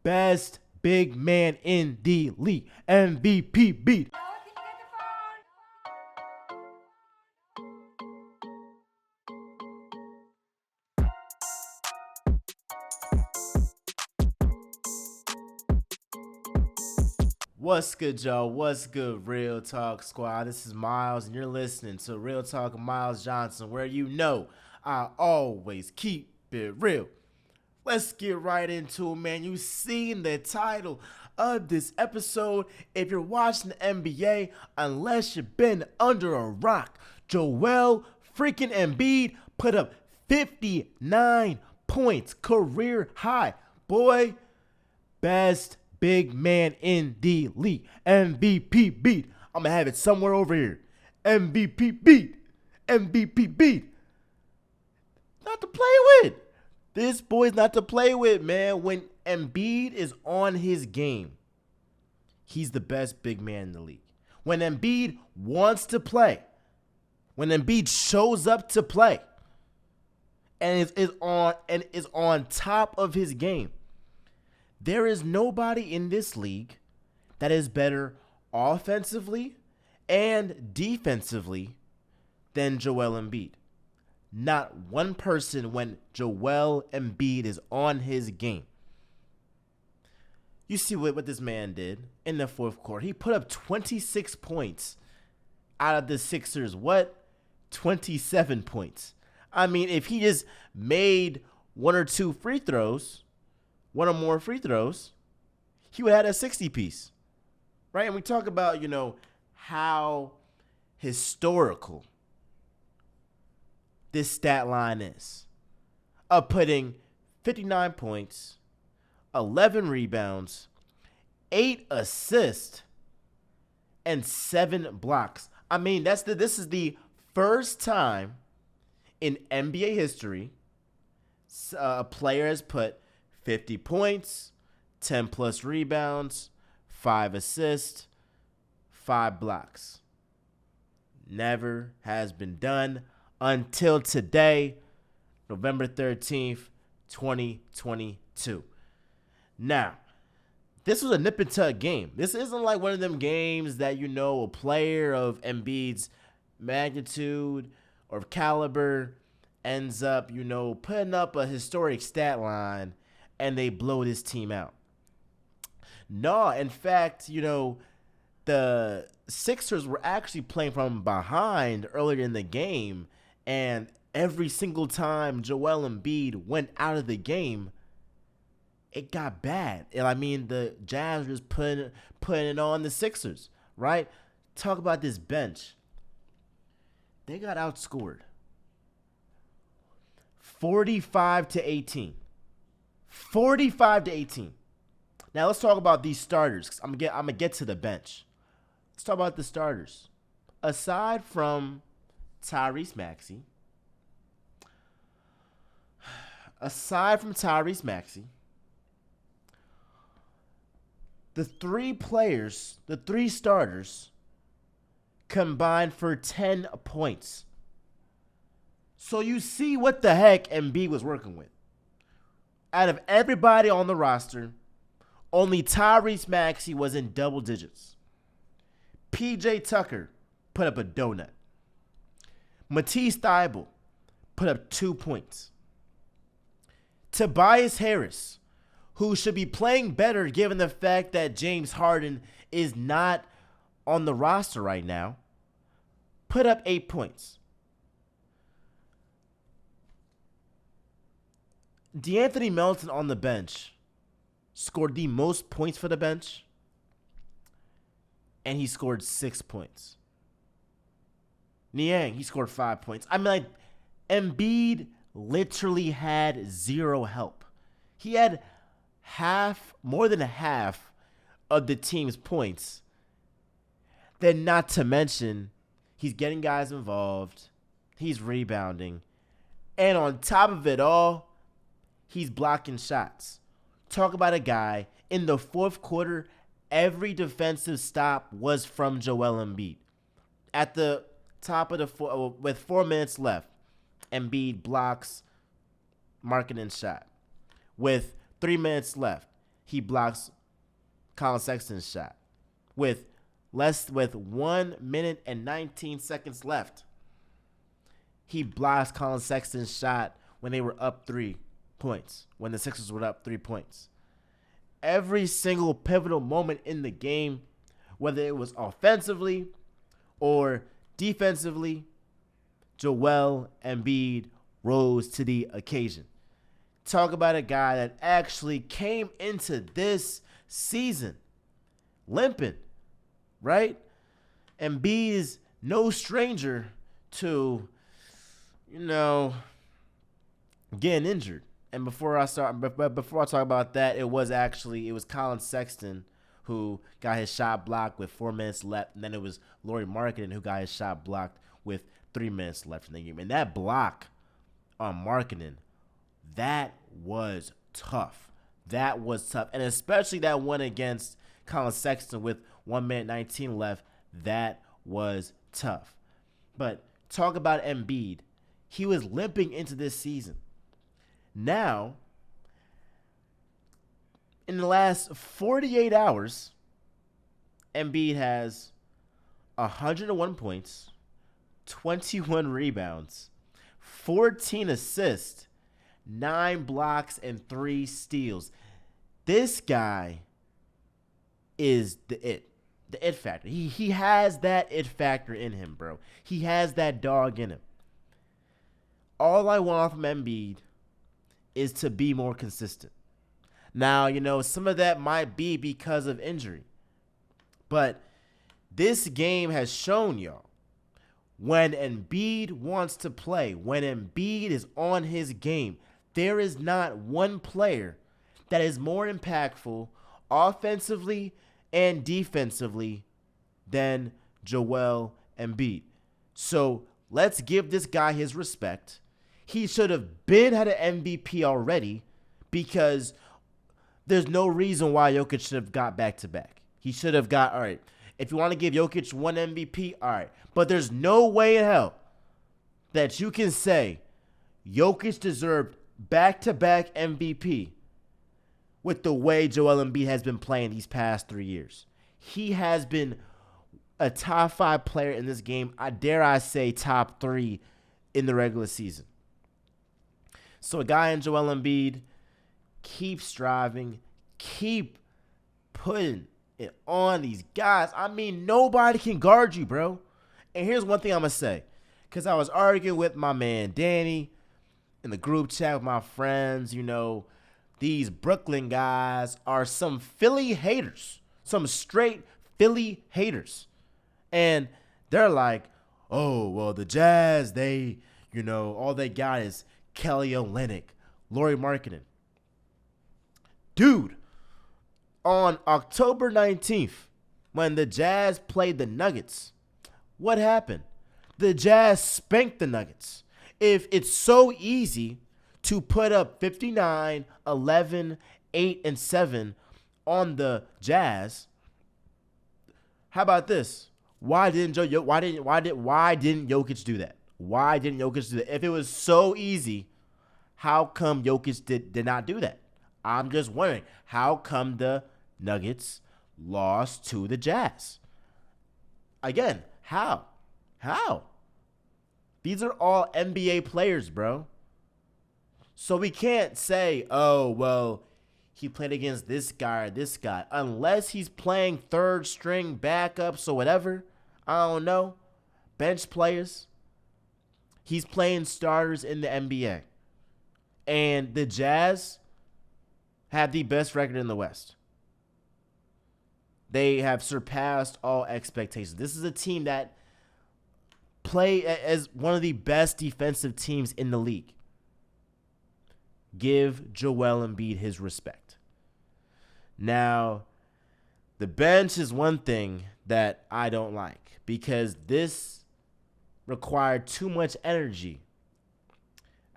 best big man in the league. MVP beat. What's good, y'all? What's good, Real Talk Squad? This is Miles, and you're listening to Real Talk with Miles Johnson, where you know I always keep it real. Let's get right into it, man. You seen the title of this episode. If you're watching the NBA, unless you've been under a rock, Joel freaking Embiid put up 59 points, career high. Boy, best big man in the league. MVP beat. I'm going to have it somewhere over here. MVP beat. MVP beat. Not to play with. This boy's not to play with, man. When Embiid is on his game, he's the best big man in the league. When Embiid wants to play, when Embiid shows up to play, and is on top of his game, there is nobody in this league that is better offensively and defensively than Joel Embiid. Not one person when Joel Embiid is on his game. You see what this man did in the fourth quarter. He put up 26 points out of the Sixers. 27 points. I mean, if he just made one or more free throws, he would have had a 60-piece. Right? And we talk about, how historical this stat line is. Of putting 59 points, 11 rebounds, 8 assists, and 7 blocks. I mean, this is the first time in NBA history a player has put 50 points, 10 plus rebounds, 5 assists, 5 blocks. Never has been done until today, November 13th, 2022. Now, this was a nip and tuck game. This isn't like one of them games that, a player of Embiid's magnitude or caliber ends up, putting up a historic stat line and they blow this team out. No, in fact, the Sixers were actually playing from behind earlier in the game, and every single time Joel Embiid went out of the game, it got bad. And I mean, the Jazz were just putting it on the Sixers, right? Talk about this bench. They got outscored 45-18. 45-18. Now let's talk about these starters, 'cause I'm gonna get to the bench. Let's talk about the starters. Aside from Tyrese Maxey, the three starters combined for 10 points. So you see what the heck Embiid was working with. Out of everybody on the roster, only Tyrese Maxey was in double digits. PJ Tucker put up a donut. Matisse Thybulle put up 2 points. Tobias Harris, who should be playing better given the fact that James Harden is not on the roster right now, put up 8 points. DeAnthony Melton on the bench scored the most points for the bench, and he scored 6 points. Niang, he scored 5 points. I mean, Embiid literally had zero help. He had more than half of the team's points. Then not to mention, he's getting guys involved. He's rebounding. And on top of it all, he's blocking shots. Talk about a guy in the fourth quarter, every defensive stop was from Joel Embiid. At the top of the with 4 minutes left, Embiid blocks Markkanen's shot. With 3 minutes left, he blocks Colin Sexton's shot with 1 minute and 19 seconds left. He blocks Colin Sexton's shot when they were up 3 points, when the Sixers were up 3 points. Every single pivotal moment in the game, whether it was offensively or defensively, Joel Embiid rose to the occasion. Talk about a guy that actually came into this season limping, right? Embiid is no stranger to, getting injured. And before I talk about that, it was Colin Sexton who got his shot blocked with 4 minutes left, and then it was Lauri Markkanen who got his shot blocked with 3 minutes left in the game. And that block on Markkanen, that was tough. That was tough. And especially that one against Colin Sexton with 1 minute 19 left, that was tough. But talk about Embiid. He was limping into this season. Now, in the last 48 hours, Embiid has 101 points, 21 rebounds, 14 assists, 9 blocks, and 3 steals. This guy is the it factor. He has that it factor in him, bro. He has that dog in him. All I want from Embiid is to be more consistent. Now, some of that might be because of injury. But this game has shown y'all, when Embiid wants to play, when Embiid is on his game, there is not one player that is more impactful offensively and defensively than Joel Embiid. So let's give this guy his respect. He should have had an MVP already, because there's no reason why Jokic should have got back-to-back. He should have got, all right, if you want to give Jokic one MVP, all right. But there's no way in hell that you can say Jokic deserved back-to-back MVP with the way Joel Embiid has been playing these past 3 years. He has been a top 5 player in this game. I dare say top 3 in the regular season. So a guy in Joel Embiid, keep striving, keep putting it on these guys. I mean, nobody can guard you, bro. And here's one thing I'm going to say, because I was arguing with my man Danny in the group chat with my friends. These Brooklyn guys are some Philly haters, some straight Philly haters. And they're like, oh, well, the Jazz, they, all they got is Kelly Olynyk, Lauri Markkanen. Dude, on October 19th, when the Jazz played the Nuggets, what happened? The Jazz spanked the Nuggets. If it's so easy to put up 59, 11, 8, and 7 on the Jazz, how about this? Why didn't Jokic do that? Why didn't Jokic do that? If it was so easy, how come Jokic did not do that? I'm just wondering, how come the Nuggets lost to the Jazz? Again, how? These are all NBA players, bro. So we can't say, oh, well, he played against this guy or this guy. Unless he's playing third string backups or whatever. I don't know. Bench players. He's playing starters in the NBA. And the Jazz have the best record in the West. They have surpassed all expectations. This is a team that play as one of the best defensive teams in the league. Give Joel Embiid his respect. Now, the bench is one thing that I don't like, because this required too much energy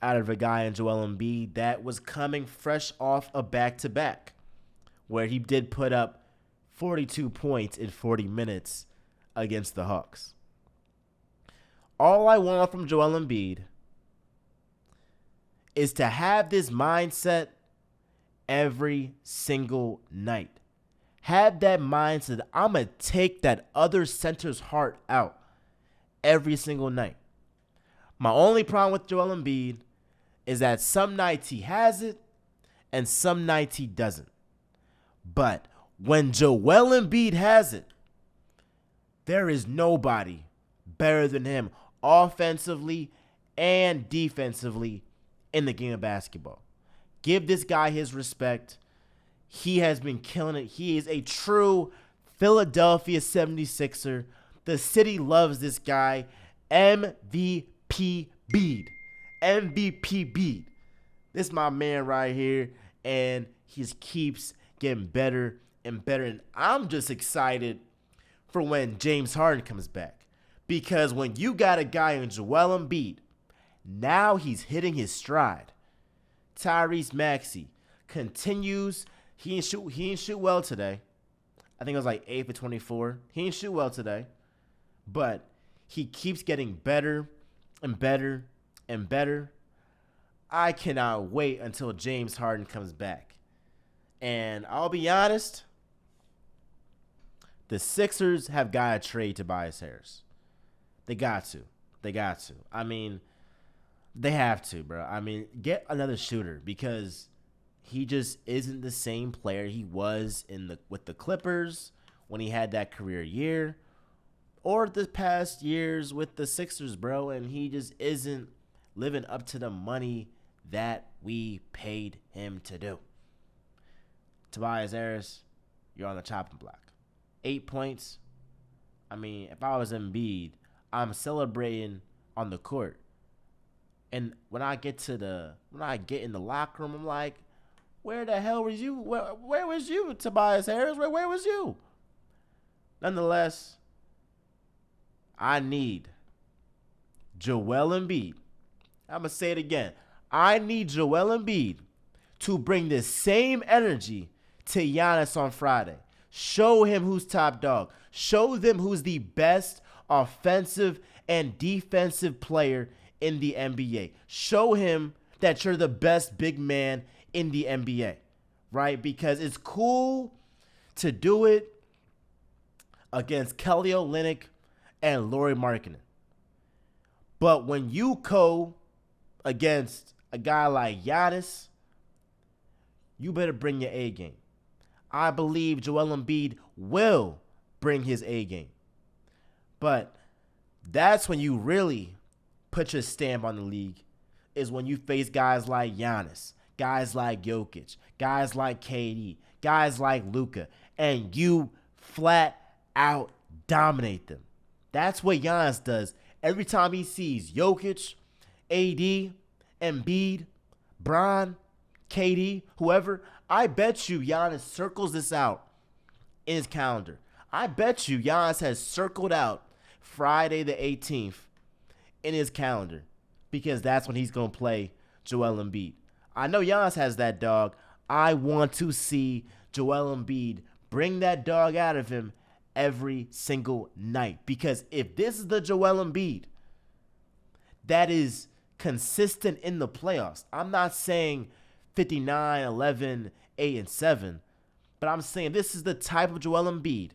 out of a guy in Joel Embiid that was coming fresh off a back-to-back, where he did put up 42 points in 40 minutes against the Hawks. All I want from Joel Embiid is to have this mindset every single night. Have that mindset. I'm going to take that other center's heart out every single night. My only problem with Joel Embiid is that some nights he has it and some nights he doesn't. But when Joel Embiid has it, there is nobody better than him offensively and defensively in the game of basketball. Give this guy his respect. He has been killing it. He is a true Philadelphia 76er. The city loves this guy. MVP Bede. MVP Bede. This is my man right here. And he just keeps getting better and better. And I'm just excited for when James Harden comes back. Because when you got a guy in Joel Embiid, now he's hitting his stride. Tyrese Maxey continues. He didn't shoot well today. I think it was like 8 for 24. He didn't shoot well today. But he keeps getting better and better and better. I cannot wait until James Harden comes back. And I'll be honest, the Sixers have got to trade Tobias Harris. They got to. I mean, they have to, bro. I mean, get another shooter because he just isn't the same player he was with the Clippers when he had that career year or the past years with the Sixers, bro. And he just isn't living up to the money that we paid him to do. Tobias Harris, you're on the chopping block. 8 points. I mean, if I was Embiid, I'm celebrating on the court. And when I get in the locker room, I'm like, where the hell was you? Where was you, Tobias Harris? Where was you? Nonetheless, I need Joel Embiid. I'm going to say it again. I need Joel Embiid to bring the same energy to Giannis on Friday. Show him who's top dog. Show them who's the best offensive and defensive player in the NBA. Show him that you're the best big man in the NBA, right? Because it's cool to do it against Kelly Olynyk and Lauri Markkanen. But when you go against a guy like Giannis, you better bring your A game. I believe Joel Embiid will bring his A game. But that's when you really put your stamp on the league, is when you face guys like Giannis, guys like Jokic, guys like KD, guys like Luka, and you flat out dominate them. That's what Giannis does. Every time he sees Jokic, AD, Embiid, Bron, KD, whoever, I bet you Giannis circles this out in his calendar. I bet you Giannis has circled out Friday the 18th in his calendar because that's when he's going to play Joel Embiid. I know Giannis has that dog. I want to see Joel Embiid bring that dog out of him every single night, because if this is the Joel Embiid that is consistent in the playoffs, I'm not saying 59, 11, 8, and 7, but I'm saying this is the type of Joel Embiid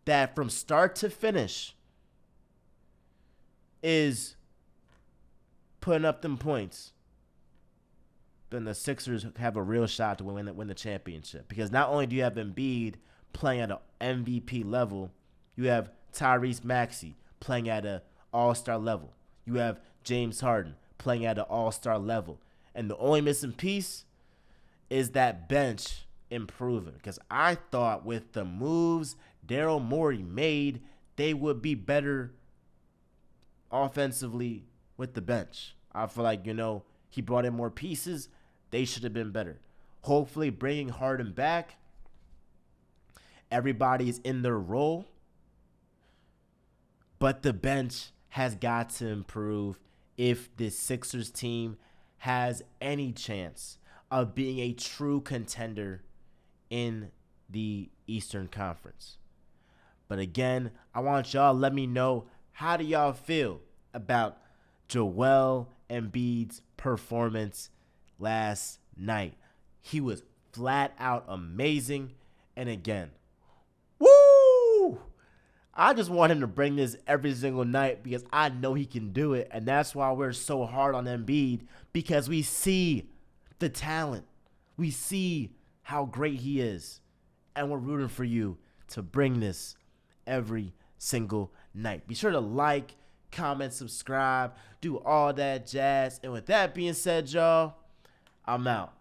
that from start to finish is putting up them points, then the Sixers have a real shot to win the championship. Because not only do you have Embiid playing at an MVP level, you have Tyrese Maxey playing at an all-star level. You have James Harden playing at an all-star level. And the only missing piece is that bench improving. Because I thought with the moves Daryl Morey made, they would be better offensively with the bench. I feel like, he brought in more pieces. They should have been better. Hopefully bringing Harden back, everybody's in their role. But the bench has got to improve if this Sixers team has any chance of being a true contender in the Eastern Conference. But again, I want y'all to let me know, how do y'all feel about Joel Embiid's performance last night? He was flat out amazing. And again, woo! I just want him to bring this every single night because I know he can do it. And that's why we're so hard on Embiid, because we see the talent. We see how great he is. And we're rooting for you to bring this every single night. Be sure to like, comment, subscribe, do all that jazz. And with that being said, y'all, I'm out.